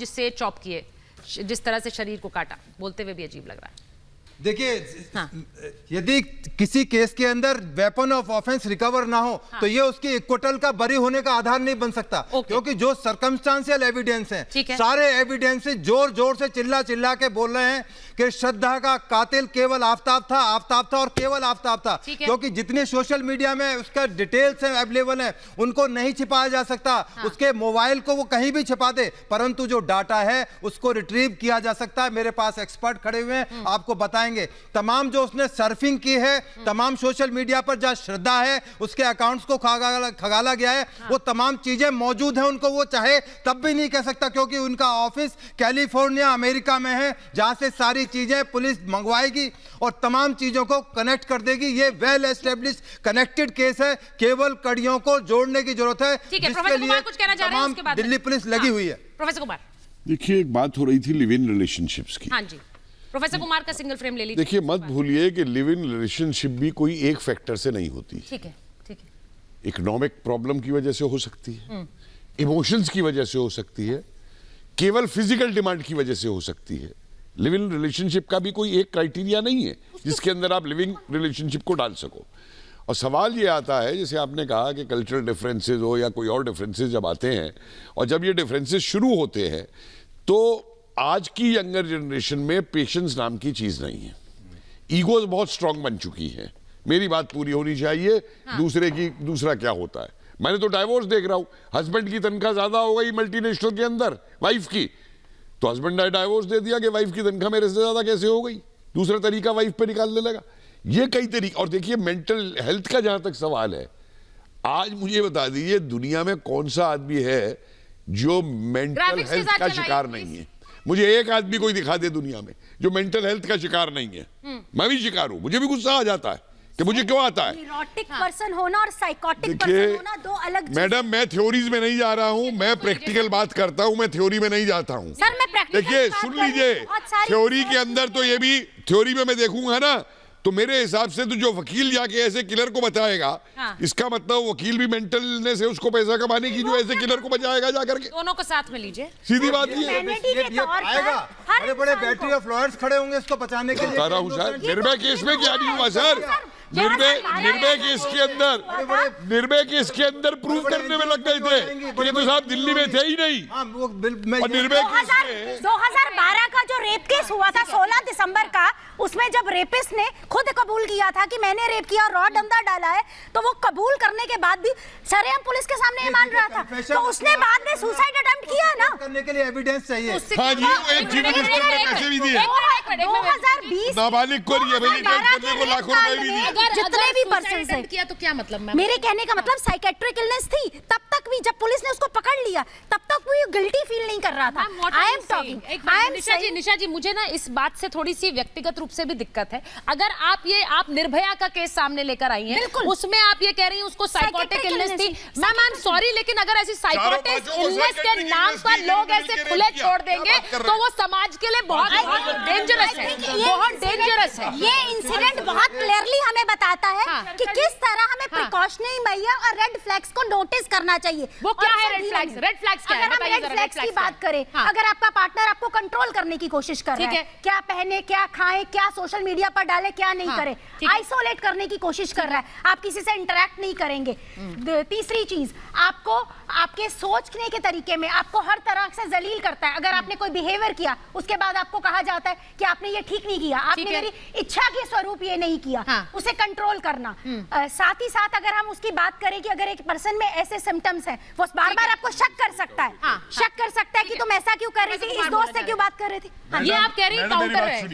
जिससे चॉप किए, जिस तरह से शरीर को काटा, बोलते हुए भी अजीब लग रहा है। देखिए, यदि किसी केस के अंदर वेपन ऑफ ऑफेंस रिकवर ना हो तो ये उसकी इक्वटल का बरी होने का आधार नहीं बन सकता, क्योंकि जो सर्कमस्टांशियल एविडेंस है, सारे एविडेंस जोर जोर से चिल्ला चिल्ला के बोल रहे हैं कि श्रद्धा का कातिल केवल आफताब था और केवल आफताब था, क्योंकि जितने सोशल मीडिया में उसका डिटेल्स है अवेलेबल है उनको नहीं छिपाया जा सकता। उसके मोबाइल को वो कहीं भी छिपा दे, परंतु जो डाटा है उसको रिट्रीव किया जा सकता है। मेरे पास एक्सपर्ट खड़े हुए हैं, आपको बताएंगे तमाम जो उसने सर्फिंग की है, तमाम सोशल मीडिया पर जहां श्रद्धा है उसके अकाउंट्स को खगाला गया है, वो तमाम चीजें मौजूद हैं। उनको वो चाहे तब भी नहीं कह सकता, क्योंकि उनका ऑफिस कैलिफोर्निया अमेरिका में है, जहां से सारी चीजें पुलिस मंगवाएगी और तमाम चीजों को कनेक्ट कर देगी। ये वेल एस्टेब्लिश कनेक्टेड केस है, केवल कड़ियों को जोड़ने की जरूरत है, जिसके लिए तमाम दिल्ली पुलिस लगी हुई है। प्रोफेसर कुमार, देखिए, एक बात हो रही थी लिव इन रिलेशनशिप्स की। हाँ जी, प्रोफेसर कुमार का सिंगल फ्रेम ले लीजिए। देखिए, मत भूलिए कि लिव इन रिलेशनशिप भी कोई एक फैक्टर से नहीं होती। ठीक है, ठीक है। इकोनॉमिक प्रॉब्लम की वजह से हो सकती है, इमोशंस की वजह से हो सकती है, केवल फिजिकल डिमांड की वजह से हो सकती है। लिव इन रिलेशनशिप का भी कोई एक क्राइटेरिया नहीं है जिसके अंदर आप लिविंग रिलेशनशिप को डाल सको। और सवाल ये आता है, जैसे आपने कहा कि कल्चरल डिफरेंसेस हो या कोई और डिफरेंसेस जब आते हैं, और जब ये डिफरेंसेस शुरू होते हैं तो आज की यंगर जनरेशन में पेशेंस नाम की चीज नहीं है। ईगोज बहुत स्ट्रांग बन चुकी है, मेरी बात पूरी होनी चाहिए, दूसरा क्या होता है। मैंने तो डाइवोर्स देख रहा हूं, हस्बैंड की तनख्वाह ज्यादा हो गई मल्टीनेशनल के अंदर वाइफ की, तो हस्बैंड ने डाइवोर्स दे दिया कि वाइफ की तनख्वाह मेरे से ज्यादा कैसे हो गई, दूसरा तरीका वाइफ पे निकालने लगा। ये कई तरीके। और देखिए, मेंटल हेल्थ का जहां तक सवाल है, आज मुझे बता दीजिए दुनिया में कौन सा आदमी है जो मेंटल हेल्थ का शिकार नहीं है। मुझे एक आदमी कोई दिखा दे दुनिया में जो मेंटल हेल्थ का शिकार नहीं है। मैं भी शिकार हूं, मुझे भी गुस्सा आ जाता है कि मुझे क्यों आता है। न्यूरोटिक पर्सन होना और साइकोटिक पर्सन होना दो अलग चीजें। मैडम, मैं थ्योरीज में नहीं जा रहा हूं, मैं प्रैक्टिकल बात करता हूं, मैं थ्योरी में नहीं जाता हूं। सर, मैं प्रैक्टिकल देखिए, सुन लीजिए, थ्योरी के अंदर तो ये भी, थ्योरी में मैं देखूंगा ना, तो मेरे हिसाब से तो जो वकील जाके ऐसे किलर को बताएगा, इसका मतलब वकील भी मेंटल इलनेस है, उसको पैसा कमाने की, जो ऐसे किलर को बचाएगा जाकर के। दोनों को साथ में लीजिए, सीधी बात ये आएगा। बड़े-बड़े बैटरी ऑफ लॉयर्स खड़े होंगे इसको बचाने के लिए। बता रहा हूं सर, निर्भया केस में क्या नहीं हुआ सर, निर्भया केस के अंदर प्रूव करने में लग गए थे, ये तो साहब दिल्ली में थे ही नहीं। और निर्भया केस में 2012 का जो रेप केस हुआ था 16 दिसंबर का, उसमें जब रेपिस्ट ने खुद कबूल किया था कि मैंने रेप किया और रॉड अंदर डाला है, तो वो कबूल करने के बाद भी सरेआम पुलिस के सामने ये मान रहा था, तो उसने बाद में सुसाइड अटेम्प्ट किया ना। करने के लिए एविडेंस चाहिए। हाँ जी, एक चीफ मिनिस्टर ने पैसे भी दिए 2020 नाबालिग को, करने को लाखों रुपए भी दिए। जितने भी पर्सन है किया तो क्या मतलब? मेरे कहने का मतलब साइकेट्रिक इलनेस थी तब तक भी, जब पुलिस ने उसको पकड़ लिया तब तक वो गिल्टी फील नहीं कर रहा था। आई एम टॉकिंग निशा जी, मुझे ना इस बात से थोड़ी सी व्यक्तिगत रूप से भी दिक्कत है। अगर आप निर्भया का केस सामने लेकर आई हैं, उसमें आप ये कह रही हैं उसको साइकोटिक इलनेस थी। मैम, आई एम सॉरी, लेकिन अगर ऐसी साइकोटिक इलनेस के नाम पर लोग ऐसे खुले छोड़ देंगे तो वो समाज के लिए बहुत डेंजरस है, बहुत डेंजरस है। ये इंसिडेंट बहुत क्लियरली हमें बताता है कि किस तरह हमें प्रिकॉशनरी मेजर और रेड फ्लैग्स को नोटिस करना चाहिए। वो क्या है रेड फ्लैग्स? रेड फ्लैग्स क्या है? अगर हम रेड फ्लैग्स की बात करें, अगर आपका पार्टनर आपको कंट्रोल करने की कोशिश कर रहा है, क्या पहने, क्या खाएं, क्या सोशल मीडिया पर डाले, क्या नहीं करे, आइसोलेट करने की कोशिश कर रहा है, आप किसी से इंटरेक्ट नहीं करेंगे। तीसरी चीज, आपको आपके सोचने के तरीके में आपको हर तरह से जलील करता है। अगर आपने कोई बिहेवियर किया, उसके बाद आपको कहा जाता है कि आपने ये ठीक नहीं किया, आपने मेरी इच्छा के स्वरूप ये नहीं किया, उसे कंट्रोल करना। साथ ही साथ अगर हम उसकी बात करें कि अगर एक पर्सन में ऐसे सिम्टम्स हैं, वो बार बार आपको शक कर सकता है, शक कर सकता है कि तुम ऐसा क्यों कर रही थी, इस दोस्त से क्यों बात कर रही थी। ये आप कह रही हैं काउंटर है।